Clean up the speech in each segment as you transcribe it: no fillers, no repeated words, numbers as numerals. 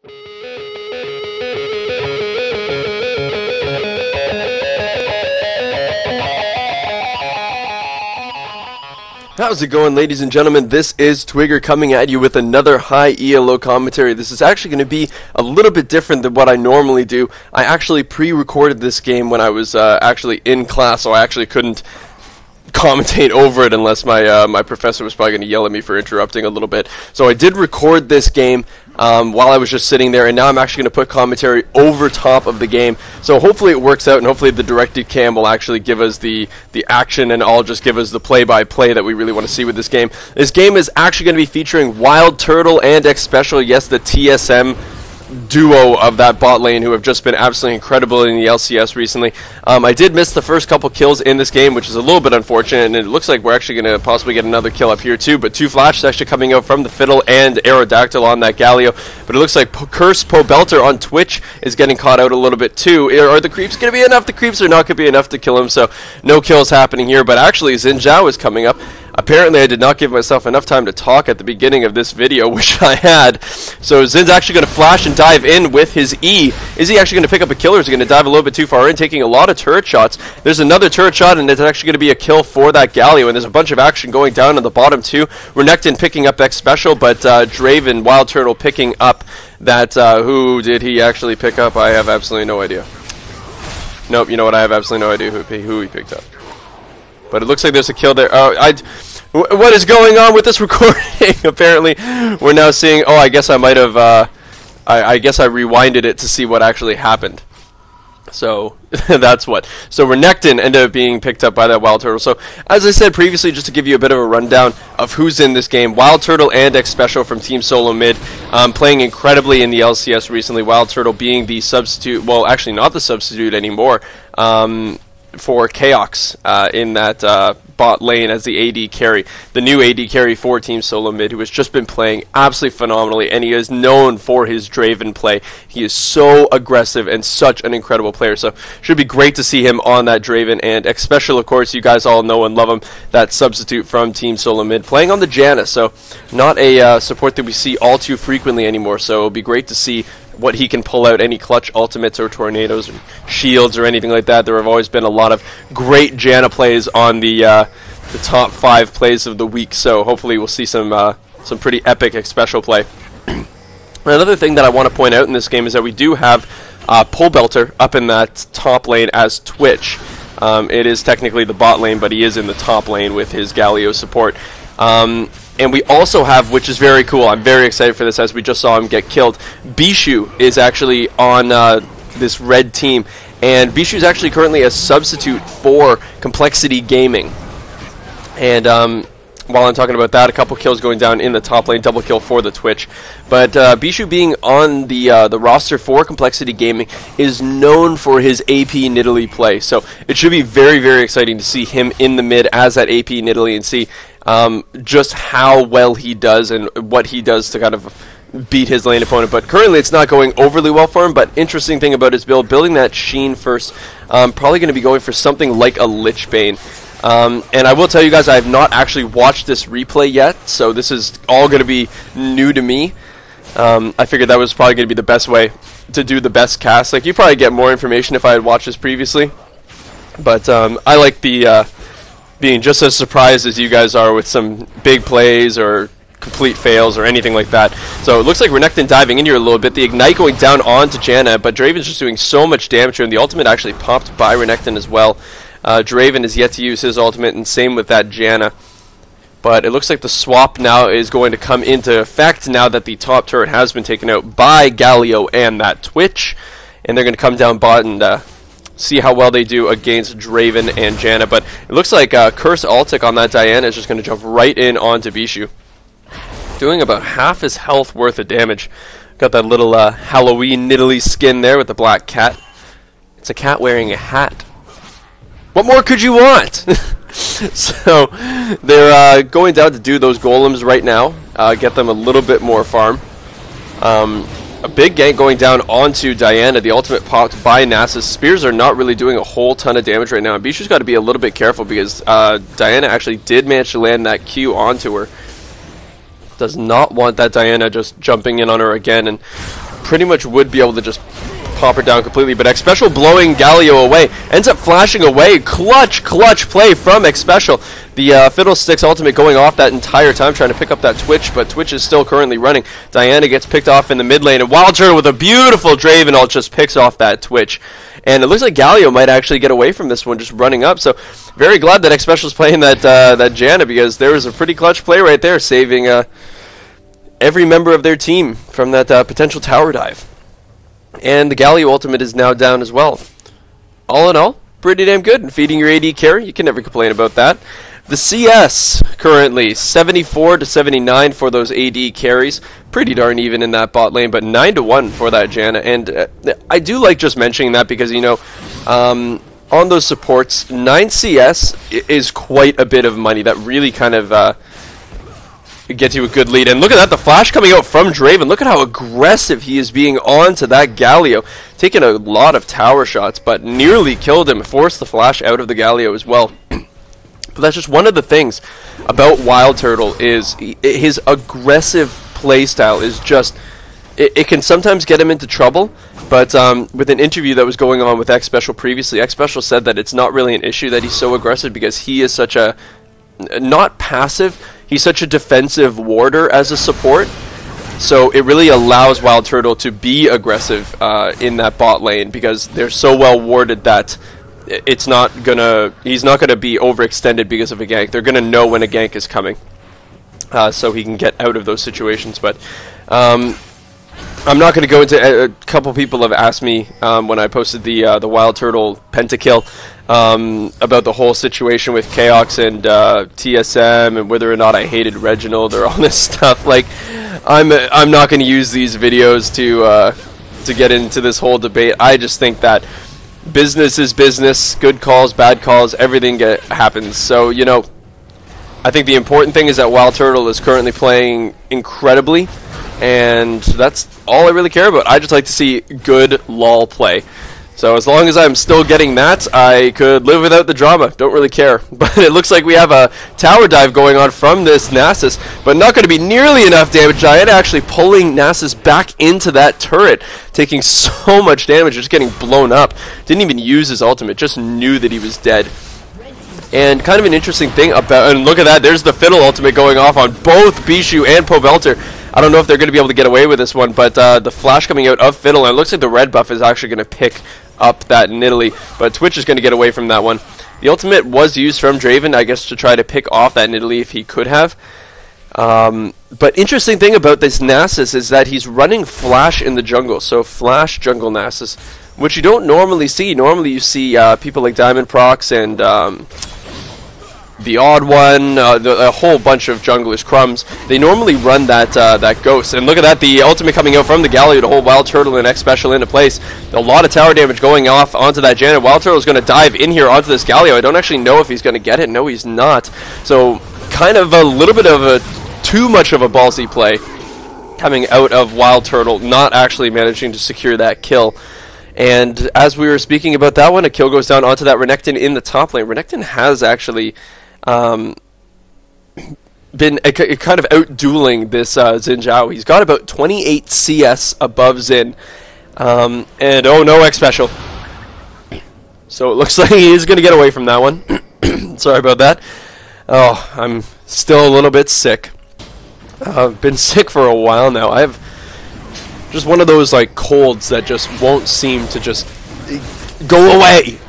How's it going, ladies and gentlemen? This is Twigger coming at you with another high ELO commentary. This is actually going to be a little bit different than what I normally do. I actually pre-recorded this game when I was actually in class, so I actually couldn't commentate over it unless my professor was probably going to yell at me for interrupting a little bit. So I did record this game while I was just sitting there, and now I'm actually going to put commentary over top of the game. So hopefully it works out, and hopefully the directed cam will actually give us the action, and I'll just give us the play-by-play that we really want to see with this game. This game is actually going to be featuring Wildturtle and Xpecial, yes, the TSM duo of that bot lane who have just been absolutely incredible in the LCS recently. I did miss the first couple kills in this game, which is a little bit unfortunate, and it looks like we're actually going to possibly get another kill up here too, but two flashes actually coming out from the Fiddle and Aerodactyl on that Galio, but it looks like Curse Pobelter on Twitch is getting caught out a little bit too. Are the creeps going to be enough? The creeps are not going to be enough to kill him, so no kills happening here, but actually Xin Zhao is coming up. Apparently I did not give myself enough time to talk at the beginning of this video, which I had. So Zin's actually going to flash and dive in with his E. Is he actually going to pick up a kill, or is he going to dive a little bit too far in, taking a lot of turret shots? There's another turret shot, and it's actually going to be a kill for that Galio, and there's a bunch of action going down on the bottom too. Renekton picking up Xpecial, but Draven, Wildturtle picking up that, who did he actually pick up? I have absolutely no idea. Nope, you know what, I have absolutely no idea who he picked up. But it looks like there's a kill there. What is going on with this recording? Apparently, we're now seeing. Oh, I guess I might have. I guess I rewinded it to see what actually happened. So that's what. So Renekton ended up being picked up by that Wildturtle. So as I said previously, just to give you a bit of a rundown of who's in this game, Wildturtle and Xpecial from Team Solo Mid, playing incredibly in the LCS recently. Wildturtle being the substitute. Well, actually not the substitute anymore. For Chaos in that bot lane as the AD carry, the new AD carry for Team Solo Mid, who has just been playing absolutely phenomenally, and he is known for his Draven play. He is so aggressive and such an incredible player, so should be great to see him on that Draven. And Xpecial, of course, you guys all know and love him, that substitute from Team Solo Mid, playing on the Janna, so not a support that we see all too frequently anymore, so it'll be great to see what he can pull out, any clutch ultimates or tornadoes or shields or anything like that. There have always been a lot of great Janna plays on the top 5 plays of the week, so hopefully we'll see some pretty epic Xpecial play. Another thing that I want to point out in this game is that we do have Pobelter up in that top lane as Twitch. It is technically the bot lane, but he is in the top lane with his Galio support. And we also have, which is very cool, I'm very excited for this as we just saw him get killed, Bishu is actually on this red team, and Bishu is actually currently a substitute for Complexity Gaming. And while I'm talking about that, a couple kills going down in the top lane, double kill for the Twitch. But Bishu being on the roster for Complexity Gaming is known for his AP Nidalee play, so it should be very, very exciting to see him in the mid as that AP Nidalee and see just how well he does and what he does to kind of beat his lane opponent. But currently it's not going overly well for him, but interesting thing about his build, building that Sheen first, probably going to be going for something like a Lich Bane. And I will tell you guys, I have not actually watched this replay yet, so this is all going to be new to me. I figured that was probably going to be the best way to do the best cast. Like, you probably get more information if I had watched this previously, but I like being just as surprised as you guys are with some big plays or complete fails or anything like that. So it looks like Renekton diving in here a little bit. The Ignite going down onto Janna, but Draven's just doing so much damage here, and the ultimate actually popped by Renekton as well. Draven is yet to use his ultimate, and same with that Janna. But it looks like the swap now is going to come into effect now that the top turret has been taken out by Galio and that Twitch. And they're going to come down bot and see how well they do against Draven and Janna. But it looks like Curse Altic on that Diana is just going to jump right in onto Bishu, doing about half his health worth of damage. Got that little Halloween Nidalee skin there with the black cat. It's a cat wearing a hat. What more could you want? So they're going down to do those golems right now, get them a little bit more farm. A big gank going down onto Diana. The ultimate popped by Nasus. Spears are not really doing a whole ton of damage right now. And Bishu's got to be a little bit careful because Diana actually did manage to land that Q onto her. Does not want that Diana just jumping in on her again. And pretty much would be able to just pop her down completely, but Xpecial blowing Galio away, ends up flashing away. Clutch play from Xpecial. The Fiddlesticks ultimate going off that entire time, trying to pick up that Twitch, but Twitch is still currently running. Diana gets picked off in the mid lane, and Wildturtle with a beautiful Draven ult just picks off that Twitch. And it looks like Galio might actually get away from this one, just running up. So very glad that Xpecial's playing that Janna, because there was a pretty clutch play right there, saving every member of their team from that potential tower dive. And the Galio ultimate is now down as well. All in all, pretty damn good. And feeding your AD carry, you can never complain about that. The CS currently 74 to 79 for those AD carries. Pretty darn even in that bot lane, but 9 to 1 for that Janna. And I do like just mentioning that because, you know, on those supports, 9 CS is quite a bit of money. That really kind of gets you a good lead. And look at that, the flash coming out from Draven. Look at how aggressive he is being on to that Galio. Taking a lot of tower shots, but nearly killed him. Forced the flash out of the Galio as well. But that's just one of the things about Wildturtle, is his aggressive playstyle is just... It can sometimes get him into trouble, but with an interview that was going on with Xpecial previously, Xpecial said that it's not really an issue that he's so aggressive because he is such a... not passive, he's such a defensive warder as a support, so it really allows Wildturtle to be aggressive in that bot lane because they're so well warded that he's not gonna be overextended because of a gank. They're gonna know when a gank is coming, so he can get out of those situations. But I'm not going to go into... A couple people have asked me when I posted the Wildturtle Pentakill about the whole situation with Chaos and TSM and whether or not I hated Reginald or all this stuff. Like, I'm not going to use these videos to get into this whole debate. I just think that business is business. Good calls, bad calls, everything happens. So, you know, I think the important thing is that Wildturtle is currently playing incredibly, and that's all I really care about. I just like to see good LOL play. So as long as I'm still getting that, I could live without the drama. Don't really care. But it looks like we have a tower dive going on from this Nasus, but not going to be nearly enough damage. Diana actually pulling Nasus back into that turret, taking so much damage, just getting blown up. Didn't even use his ultimate, just knew that he was dead. And kind of an interesting thing about... And look at that, there's the Fiddle ultimate going off on both Bishu and Pobelter. I don't know if they're going to be able to get away with this one, but the flash coming out of Fiddle, and it looks like the red buff is actually going to pick up that Nidalee, but Twitch is going to get away from that one. The ultimate was used from Draven, I guess, to try to pick off that Nidalee if he could have. But interesting thing about this Nasus is that he's running flash in the jungle, so flash jungle Nasus, which you don't normally see. Normally you see people like Diamond Prox and... the odd one, a whole bunch of junglers, Crumbs, they normally run that Ghost. And look at that, the ultimate coming out from the Galio to hold Wildturtle and Xpecial into place. A lot of tower damage going off onto that Janna. Wildturtle is going to dive in here onto this Galio. I don't actually know if he's going to get it. No, he's not. So, kind of a little bit of a too much of a ballsy play coming out of Wildturtle, not actually managing to secure that kill. And as we were speaking about that one, a kill goes down onto that Renekton in the top lane. Renekton has actually... been kind of out-dueling this Xin Zhao. He's got about 28 CS above Xin. And oh no, Xpecial. So it looks like he is going to get away from that one. Sorry about that. Oh, I'm still a little bit sick. I've been sick for a while now. I have just one of those like colds that just won't seem to just go away.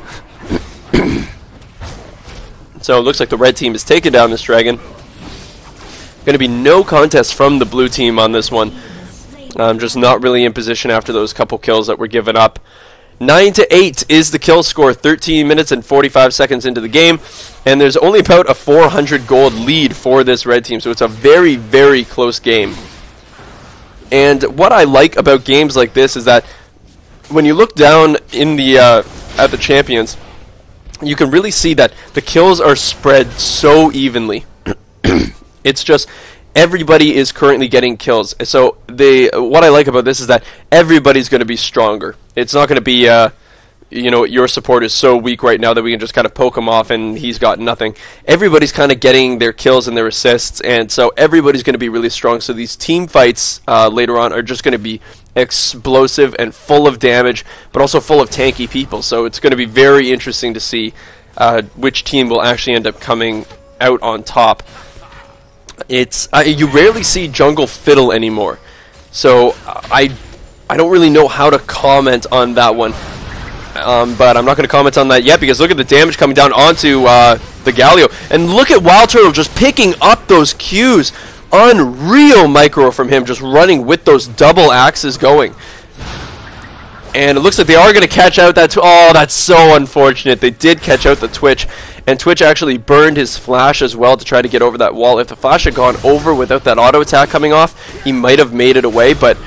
So it looks like the red team is taking down this dragon. Going to be no contest from the blue team on this one. Just not really in position after those couple kills that were given up. 9-8 is the kill score, 13 minutes and 45 seconds into the game. And there's only about a 400 gold lead for this red team, so it's a very, very close game. And what I like about games like this is that when you look down in the at the champions, you can really see that the kills are spread so evenly. It's just everybody is currently getting kills. So what I like about this is that everybody's going to be stronger. It's not going to be you know, your support is so weak right now that we can just kind of poke him off and he's got nothing. Everybody's kind of getting their kills and their assists, and so everybody's going to be really strong. So these team fights later on are just going to be explosive and full of damage, but also full of tanky people. So it's going to be very interesting to see which team will actually end up coming out on top. It's you rarely see jungle fiddle anymore, so I don't really know how to comment on that one. But I'm not going to comment on that yet, because look at the damage coming down onto the Galio. And look at Wildturtle just picking up those Qs. Unreal micro from him, just running with those double axes going. And it looks like they are going to catch out that... Oh, that's so unfortunate. They did catch out the Twitch. And Twitch actually burned his flash as well to try to get over that wall. If the flash had gone over without that auto attack coming off, he might have made it away, but...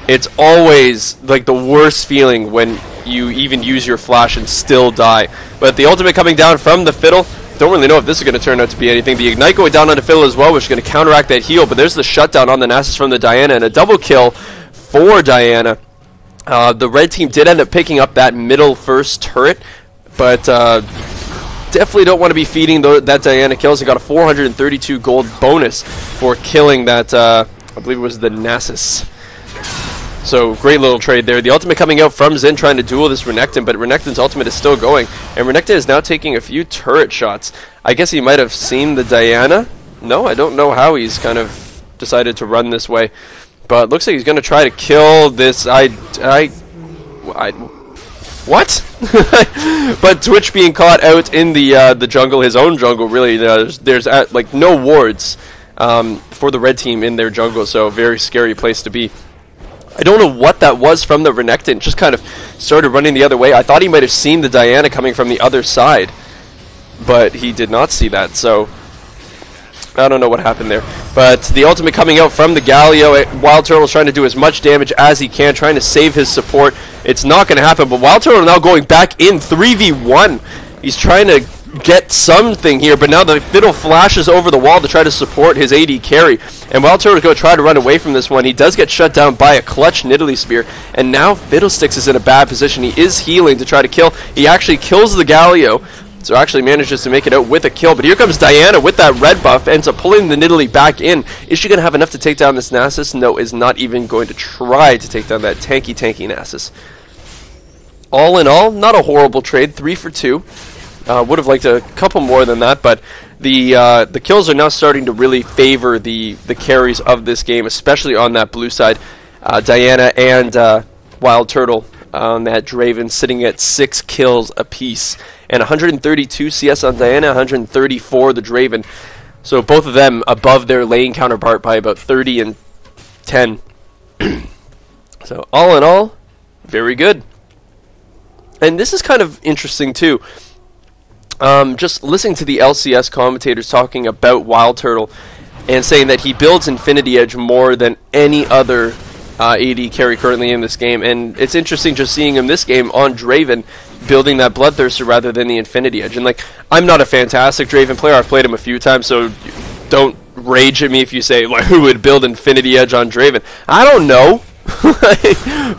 It's always like the worst feeling when you even use your flash and still die. But the ultimate coming down from the Fiddle, don't really know if this is going to turn out to be anything. The Ignite going down on the Fiddle as well, which is going to counteract that heal. But there's the shutdown on the Nasus from the Diana, and a double kill for Diana. The red team did end up picking up that middle first turret, but definitely don't want to be feeding that Diana kills. They got a 432 gold bonus for killing that, I believe it was the Nasus. So, great little trade there. The ultimate coming out from Xin trying to duel this Renekton, but Renekton's ultimate is still going. And Renekton is now taking a few turret shots. I guess he might have seen the Diana. No, I don't know how he's kind of decided to run this way. But looks like he's going to try to kill this... What? But Twitch being caught out in the jungle, his own jungle, really. There's like no wards for the red team in their jungle, so very scary place to be. I don't know what that was from the Renekton. Just kind of started running the other way. I thought he might have seen the Diana coming from the other side, but he did not see that, so I don't know what happened there. But the ultimate coming out from the Galio. Wildturtle is trying to do as much damage as he can, trying to save his support. It's not going to happen, but Wildturtle now going back in 3v1. He's trying to get something here, but now the Fiddle flashes over the wall to try to support his AD carry, and Wildturtle is going to try to run away from this one. He does get shut down by a clutch Nidalee Spear, and now Fiddlesticks is in a bad position. He is healing to try to kill. He actually kills the Galio, so actually manages to make it out with a kill, but here comes Diana with that red buff, ends up pulling the Nidalee back in. Is she going to have enough to take down this Nasus? No, is not even going to try to take down that tanky Nasus. All in all, not a horrible trade, 3 for 2. Would have liked a couple more than that, but the kills are now starting to really favor the carries of this game, especially on that blue side. Diana and Wildturtle on that Draven sitting at 6 kills apiece, and 132 CS on Diana, 134 the Draven. So both of them above their lane counterpart by about 30 and 10. So all in all, very good. And this is kind of interesting too. Just listening to the LCS commentators talking about Wildturtle and saying that he builds Infinity Edge more than any other AD carry currently in this game, and it's interesting just seeing him this game on Draven building that Bloodthirster rather than the Infinity Edge. And like, I'm not a fantastic Draven player, I've played him a few times, so don't rage at me if you say, like, who would build Infinity Edge on Draven? I don't know.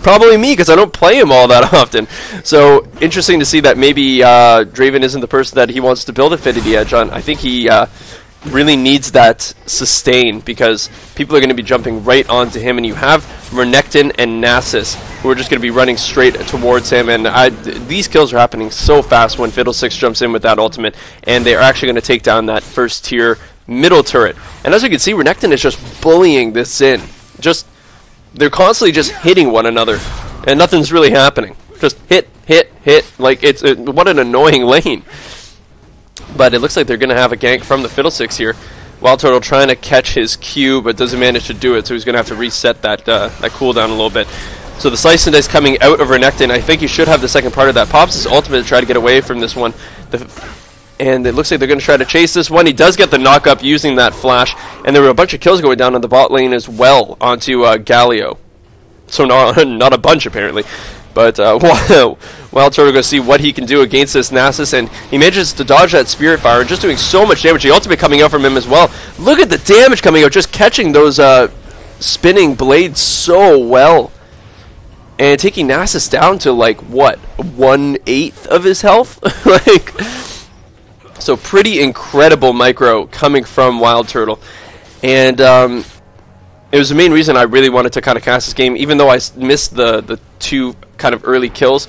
Probably me, because I don't play him all that often. So interesting to see that maybe Draven isn't the person that he wants to build Infinity Edge on. I think he really needs that sustain, because people are going to be jumping right onto him, and you have Renekton and Nasus who are just going to be running straight towards him, and these kills are happening so fast when Fiddlesticks jumps in with that ultimate, and they're actually going to take down that first tier middle turret. And as you can see, Renekton is just bullying this in. They're constantly just hitting one another, and nothing's really happening. Just hit, hit, hit. Like, what an annoying lane. But it looks like they're going to have a gank from the Fiddlesticks here. Wildturtle trying to catch his Q, but doesn't manage to do it, so he's going to have to reset that cooldown a little bit. So the Slice and Dice coming out of Renekton. I think he should have the second part of that. Pops his ultimate to try to get away from this one. And it looks like they're going to try to chase this one. He does get the knock-up using that flash. And there were a bunch of kills going down on the bot lane as well onto Galio. So not a bunch, apparently. But Wildturtle going to see what he can do against this Nasus. And he manages to dodge that Spirit Fire, and just doing so much damage. The ultimate coming out from him as well. Look at the damage coming out, just catching those spinning blades so well. and taking Nasus down to like what, 1/8 of his health. Like, so pretty incredible micro coming from Wildturtle, and it was the main reason I really wanted to kind of cast this game, even though I missed the 2 kind of early kills.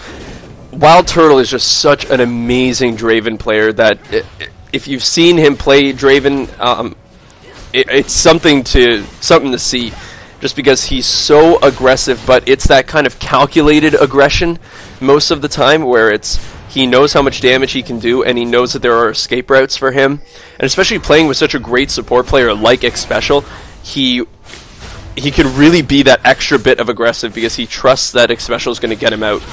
Wildturtle is just such an amazing Draven player that if you've seen him play Draven, it's something to see, just because he's so aggressive, but it's that kind of calculated aggression most of the time, where he knows how much damage he can do, and he knows that there are escape routes for him. And especially playing with such a great support player like Xpecial, he could really be that extra bit of aggressive because he trusts that Xpecial is going to get him out.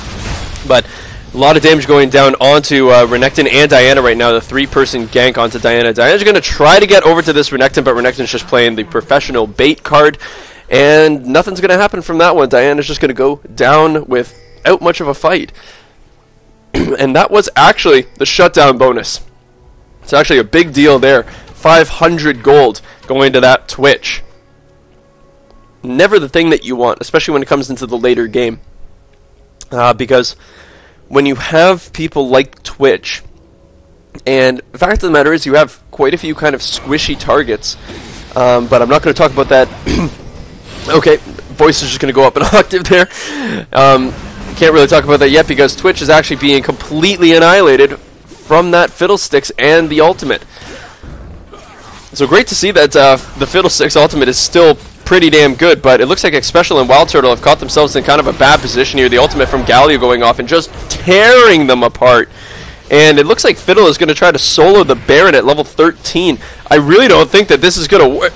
But a lot of damage going down onto Renekton and Diana right now. The 3-person gank onto Diana. Diana's going to try to get over to this Renekton, but Renekton's just playing the professional bait card, and nothing's going to happen from that one. Diana's just going to go down without much of a fight. And that was actually the shutdown bonus. It's actually a big deal there. 500 gold going to that Twitch. Never the thing that you want, especially when it comes into the later game. Because when you have people like Twitch, and the fact of the matter is you have quite a few kind of squishy targets, but I'm not going to talk about that. Okay, voice is just going to go up an octave there. Can't really talk about that yet because Twitch is actually being completely annihilated from that Fiddlesticks and the ultimate. So great to see that the Fiddlesticks ultimate is still pretty damn good, but it looks like Xpecial and Wildturtle have caught themselves in kind of a bad position here. The ultimate from Galio going off and just tearing them apart. And it looks like Fiddle is going to try to solo the Baron at level 13. I really don't think that this is going to work.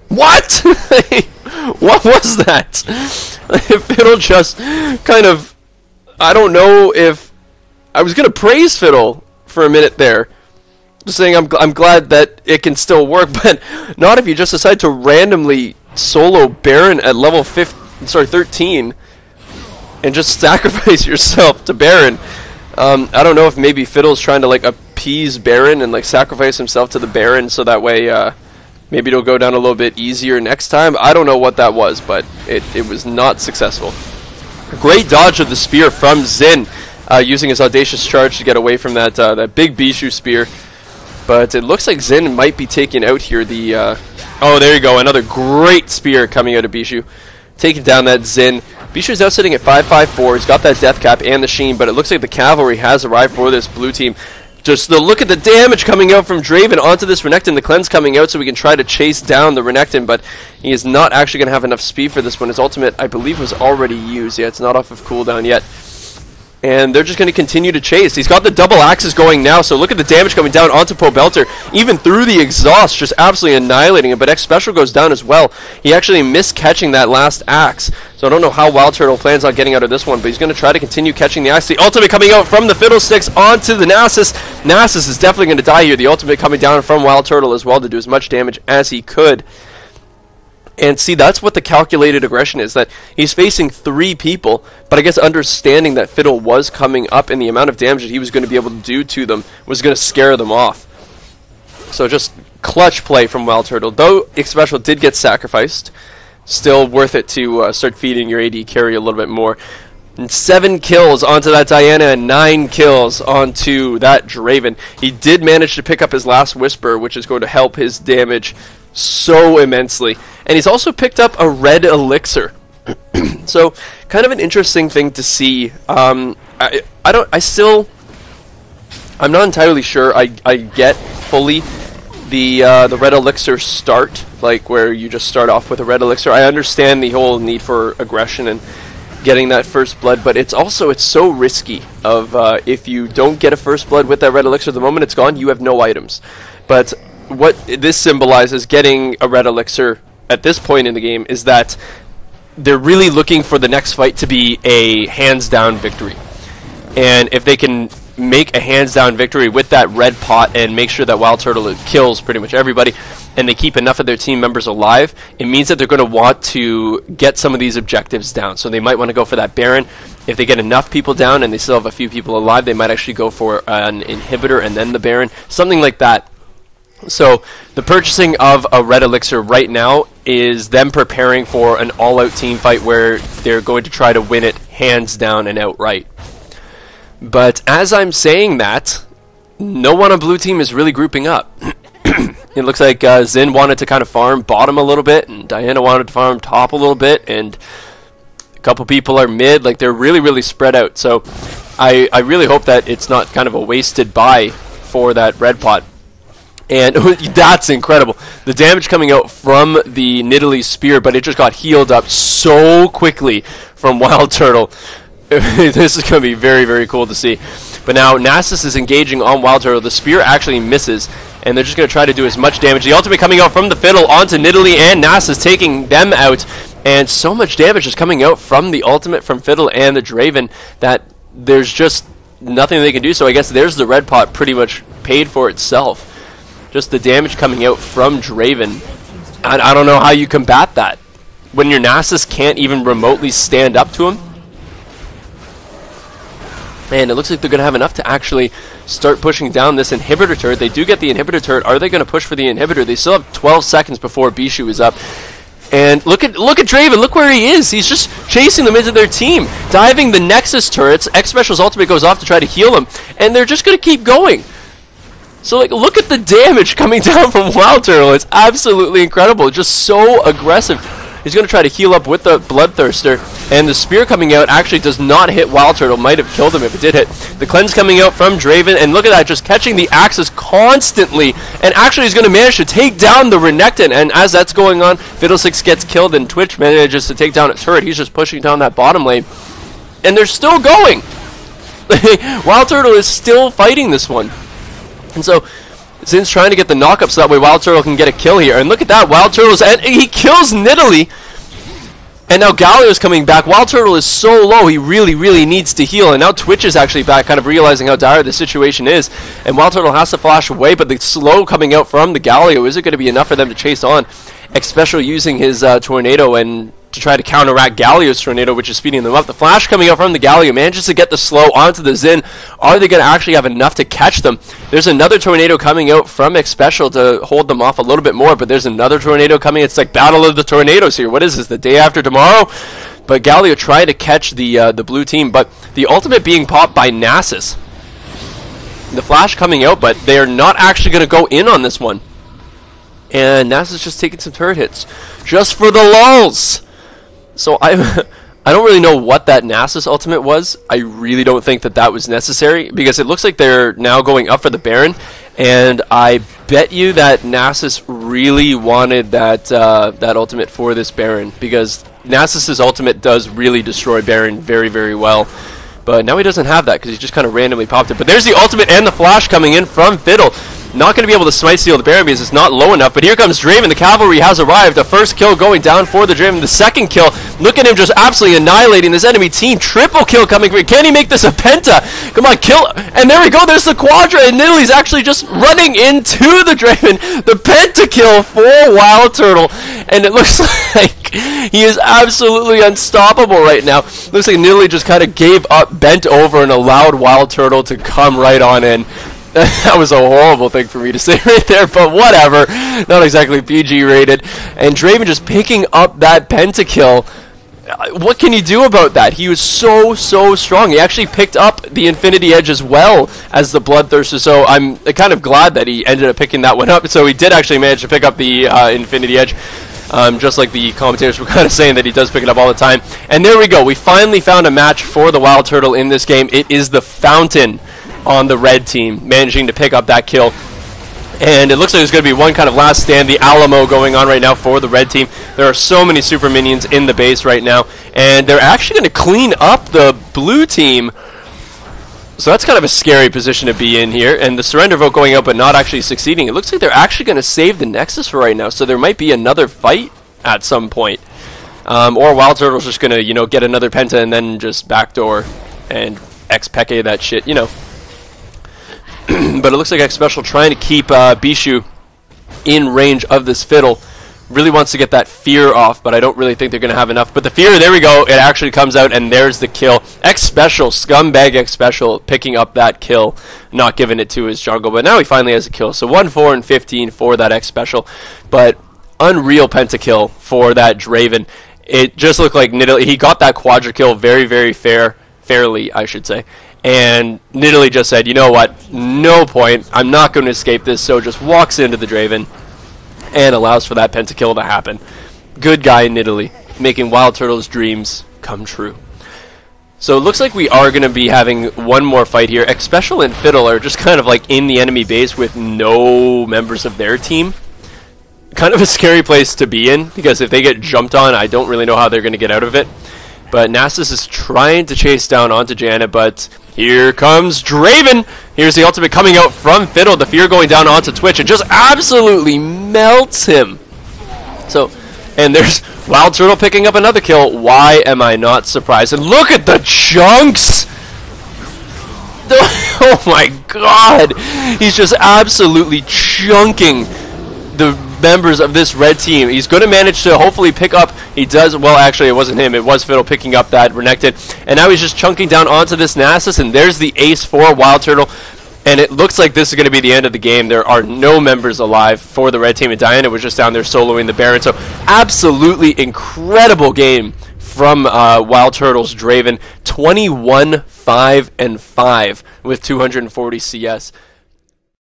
What? What was that? Fiddle just kind of... I don't know if... I was going to praise Fiddle for a minute there. Just saying I'm glad that it can still work, but not if you just decide to randomly solo Baron at level 13 and just sacrifice yourself to Baron. I don't know if maybe Fiddle's trying to like appease Baron and like sacrifice himself to the Baron so that way maybe it'll go down a little bit easier next time. I don't know what that was, but it was not successful. Great dodge of the spear from Xin, using his audacious charge to get away from that that big Bijou spear. But it looks like Xin might be taking out here the... oh, there you go. Another great spear coming out of Bijou. Taking down that Xin. Bijou's now sitting at 554. He's got that death cap and the sheen, but it looks like the cavalry has arrived for this blue team. Just look at the damage coming out from Draven onto this Renekton. The cleanse coming out so we can try to chase down the Renekton, but he is not actually going to have enough speed for this one. His ultimate, I believe, was already used. Yeah, it's not off of cooldown yet. And they're just going to continue to chase. He's got the double axes going now, so look at the damage coming down onto Pobelter. Even through the exhaust, just absolutely annihilating him. But Xpecial goes down as well. He actually missed catching that last axe. So I don't know how Wildturtle plans on getting out of this one, but he's going to try to continue catching the axe. The ultimate coming out from the Fiddlesticks onto the Nasus. Nasus is definitely going to die here. The ultimate coming down from Wildturtle as well to do as much damage as he could. And see, that's what the calculated aggression is, that he's facing 3 people, but I guess understanding that Fiddle was coming up and the amount of damage that he was going to be able to do to them was going to scare them off. So just clutch play from Wildturtle. Though Xpecial did get sacrificed, still worth it to start feeding your AD carry a little bit more. And 7 kills onto that Diana and 9 kills onto that Draven. He did manage to pick up his last Whisper, which is going to help his damage so immensely. And he's also picked up a red elixir. So kind of an interesting thing to see. I'm not entirely sure I get fully the red elixir start, like where you just start off with a red elixir. I understand the whole need for aggression and getting that first blood, but it's so risky of if you don't get a first blood with that red elixir, the moment it's gone, you have no items. But what this symbolizes, getting a red elixir at this point in the game, is that they're really looking for the next fight to be a hands-down victory. And if they can make a hands-down victory with that red pot and make sure that Wildturtle kills pretty much everybody, and they keep enough of their team members alive, it means that they're going to want to get some of these objectives down. So they might want to go for that Baron. If they get enough people down and they still have a few people alive, they might actually go for an inhibitor and then the Baron, something like that. So the purchasing of a red elixir right now is them preparing for an all-out team fight where they're going to try to win it hands down and outright. But as I'm saying that, no one on blue team is really grouping up. It looks like Xin wanted to kind of farm bottom a little bit, and Diana wanted to farm top a little bit, and a couple people are mid. Like, they're really, really spread out. So I really hope that it's not kind of a wasted buy for that red pot. And that's incredible. The damage coming out from the Nidalee spear, but it just got healed up so quickly from Wildturtle. This is going to be very, very cool to see. But now Nasus is engaging on Wildturtle. The spear actually misses, and they're just going to try to do as much damage. The ultimate coming out from the Fiddle onto Nidalee and Nasus, taking them out. And so much damage is coming out from the ultimate from Fiddle and the Draven that there's just nothing they can do. So I guess there's the red pot pretty much paid for itself. Just the damage coming out from Draven. I don't know how you combat that when your Nasus can't even remotely stand up to him. And it looks like they're going to have enough to actually start pushing down this inhibitor turret. They do get the inhibitor turret. Are they going to push for the inhibitor? They still have 12 seconds before Bishu is up. And look at Draven. Look where he is. He's just chasing them into their team. Diving the Nexus turrets. Xpecial's ultimate goes off to try to heal him. And they're just going to keep going. So, like, look at the damage coming down from Wildturtle. It's absolutely incredible. Just so aggressive. He's going to try to heal up with the Bloodthirster. And the spear coming out actually does not hit Wildturtle. Might have killed him if it did hit. The cleanse coming out from Draven. And look at that, just catching the axes constantly. And actually he's going to manage to take down the Renekton. And as that's going on, Fiddlesticks gets killed and Twitch manages to take down a turret. He's just pushing down that bottom lane. And they're still going. Wildturtle is still fighting this one. And so Zin's trying to get the knockup so that way Wildturtle can get a kill here. And look at that, Wildturtle's, and he kills Nidalee. And now Galio's coming back. Wildturtle is so low, he really, really needs to heal. And now Twitch is actually back, kind of realizing how dire the situation is. And Wildturtle has to flash away, but the slow coming out from the Galio isn't going to be enough for them to chase on. Xpecial using his tornado and to try to counteract Galio's tornado, which is speeding them up. The flash coming out from the Galio manages to get the slow onto the Xin. Are they going to actually have enough to catch them? There's another tornado coming out from Xpecial to hold them off a little bit more, but there's another tornado coming. It's like Battle of the Tornadoes here. What is this, the day after tomorrow? But Galio tried to catch the blue team, but the ultimate being popped by Nasus. The flash coming out, but they're not actually going to go in on this one. And Nasus just taking some turret hits just for the lulz. So I don't really know what that Nasus ultimate was. I really don't think that that was necessary because it looks like they're now going up for the Baron, and I bet you that Nasus really wanted that that ultimate for this Baron because Nasus's ultimate does really destroy Baron very, very well. But now he doesn't have that because he just kind of randomly popped it. But there's the ultimate and the flash coming in from Fiddle. Not going to be able to smite steal the Baron because it's not low enough. But here comes Draven. The cavalry has arrived. The first kill going down for the Draven. The second kill. Look at him just absolutely annihilating this enemy team. Triple kill coming for him. Can he make this a penta? Come on, kill. And there we go. There's the quadra. And Nidalee's actually just running into the Draven. The pentakill for Wildturtle. And it looks like he is absolutely unstoppable right now. Looks like Nidalee just kind of gave up, bent over, and allowed Wildturtle to come right on in. That was a horrible thing for me to say right there, but whatever. Not exactly PG rated. And Draven just picking up that pentakill. What can you do about that? He was so strong. He actually picked up the Infinity Edge as well as the Bloodthirster, so I'm kind of glad that he ended up picking that one up. So he did actually manage to pick up the Infinity Edge. Just like the commentators were kind of saying that he does pick it up all the time. And there we go. We finally found a match for the Wildturtle in this game. It is the Fountain on the red team, managing to pick up that kill. And it looks like there's going to be one kind of last stand, the Alamo going on right now for the red team. There are so many super minions in the base right now, and they're actually going to clean up the blue team. So that's kind of a scary position to be in here. And the surrender vote going out but not actually succeeding. It looks like they're actually going to save the Nexus for right now, so there might be another fight at some point. Or Wildturtle's just going to, you know, get another penta and then just backdoor and Xpecial that shit, you know. But it looks like Xpecial trying to keep Bishu in range of this Fiddle. Really wants to get that fear off, but I don't really think they're going to have enough. But the fear, there we go. It actually comes out, and there's the kill. Xpecial, scumbag Xpecial, picking up that kill, not giving it to his jungle. But now he finally has a kill. So 1-4 and 15 for that Xpecial. But unreal pentakill for that Draven. It just looked like Nidalee. He got that quadra kill very, very fairly, I should say. And Nidalee just said, you know what, no point. I'm not going to escape this. So just walks into the Draven and allows for that pentakill to happen. Good guy, Nidalee, making Wildturtle's dreams come true. So it looks like we are going to be having one more fight here. Xpecial and Fiddle are just kind of like in the enemy base with no members of their team. Kind of a scary place to be in, because if they get jumped on, I don't really know how they're going to get out of it. But Nasus is trying to chase down onto Janna, but here comes Draven. Here's the ultimate coming out from Fiddle. The fear going down onto Twitch and just absolutely melts him. So, and there's Wildturtle picking up another kill. Why am I not surprised? And look at the chunks! Oh my god! He's just absolutely chunking the members of this red team. He's going to manage to hopefully pick up. He does. Well, actually, it wasn't him. It was Fiddle picking up that Renekton. And now he's just chunking down onto this Nasus. And there's the ace for Wildturtle. And it looks like this is going to be the end of the game. There are no members alive for the red team. And Diana was just down there soloing the Baron. So absolutely incredible game from Wildturtle's Draven. 21-5-5 with 240 CS.